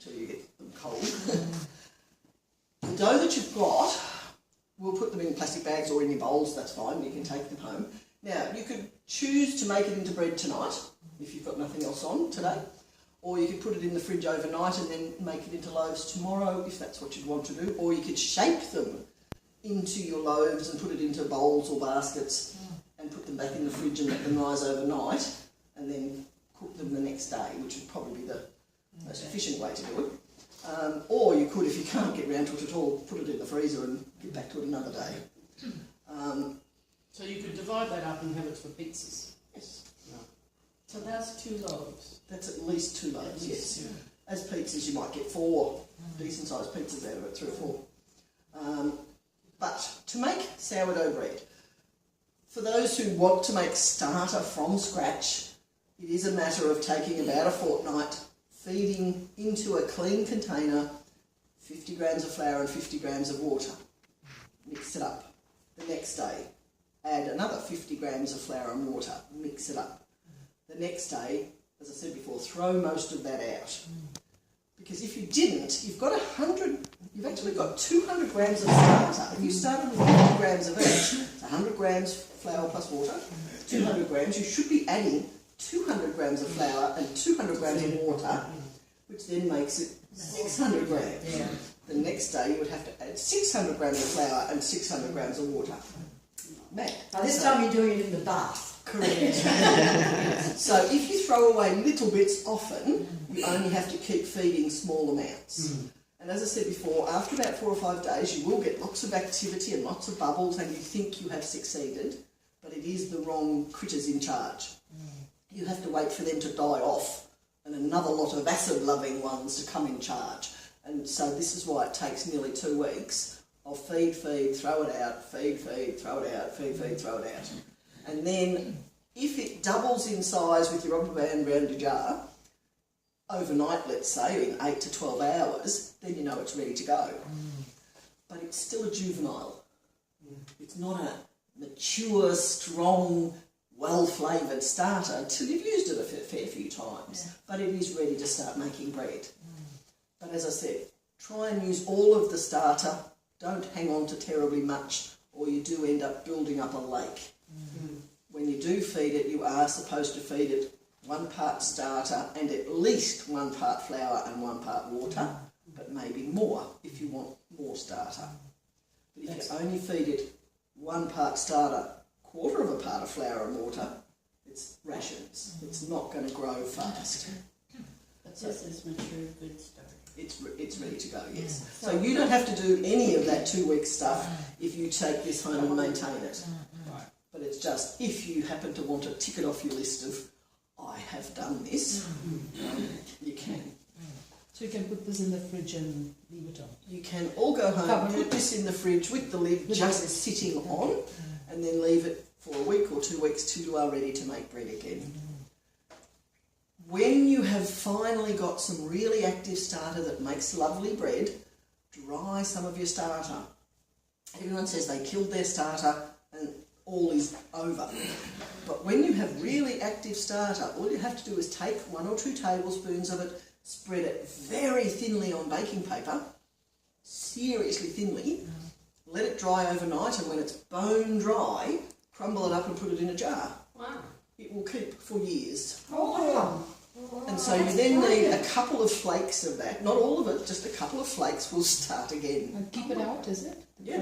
until you get them cold. The dough that you've got, we'll put them in plastic bags or in your bowls, that's fine, you can take them home. Now, you could choose to make it into bread tonight, if you've got nothing else on today, or you could put it in the fridge overnight and then make it into loaves tomorrow, if that's what you'd want to do, or you could shape them into your loaves and put it into bowls or baskets and put them back in the fridge and let them rise overnight and then cook them the next day, which would probably be the most efficient way to do it. Or you could, if you can't get round to it at all, put it in the freezer and get back to it another day. So you could divide that up and have it for pizzas? Yes. No. So that's 2 loaves? That's at least 2 loaves, yes. Yeah. As pizzas, you might get 4 decent-sized pizzas out of it, 3 or 4. But to make sourdough bread, for those who want to make starter from scratch, it is a matter of taking about a fortnight, feeding into a clean container 50 grams of flour and 50 grams of water. Mix it up. The next day, add another 50 grams of flour and water. Mix it up. The next day, as I said before, throw most of that out. Because if you didn't, you've actually got 200 grams of starter. If you started with 50 grams of each, it's 100 grams flour plus water, 200 grams, you should be adding 200 grams of flour and 200 grams of water, which then makes it 600 grams. Yeah. The next day you would have to add 600 grams of flour and 600 grams of water. Mad. Now this time you're doing it in the bath. Correct. So if you throw away little bits often, you only have to keep feeding small amounts. And as I said before, after about 4 or 5 days you will get lots of activity and lots of bubbles and you think you have succeeded, but it is the wrong critters in charge. You have to wait for them to die off and another lot of acid-loving ones to come in charge. And so this is why it takes nearly 2 weeks of feed, throw it out, feed, throw it out, feed, throw it out. And then if it doubles in size with your rubber band round your jar, overnight, let's say, in 8 to 12 hours, then you know it's ready to go. But it's still a juvenile. It's not a mature, strong, well-flavoured starter until you've used it a fair few times. But it is ready to start making bread. But as I said, try and use all of the starter. Don't hang on to terribly much, or you do end up building up a lake. When you do feed it, you are supposed to feed it 1 part starter and at least 1 part flour and 1 part water, but maybe more if you want more starter. But if you only feed it 1 part starter, 1/4 of a part of flour and water, it's rations. It's not going to grow fast. But this is mature good starter. It's ready to go, yes. So you don't have to do any of that 2-week stuff if you take this home and maintain it. But it's just, if you happen to want to tick it off your list of, I have done this, you can. So you can put this in the fridge and leave it on? You can all go home, put this in the fridge with the lid just sitting on, and then leave it for a week or 2 weeks till you are ready to make bread again. When you have finally got some really active starter that makes lovely bread, dry some of your starter. Everyone says they killed their starter and all is over. But when you have really active starter, all you have to do is take 1 or 2 tablespoons of it, spread it very thinly on baking paper, seriously thinly, let it dry overnight, and when it's bone dry, crumble it up and put it in a jar. Wow. It will keep for years. Oh, wow. And so you then need a couple of flakes of that, not all of it, just a couple of flakes will start again. And keep it out, is it? Yeah.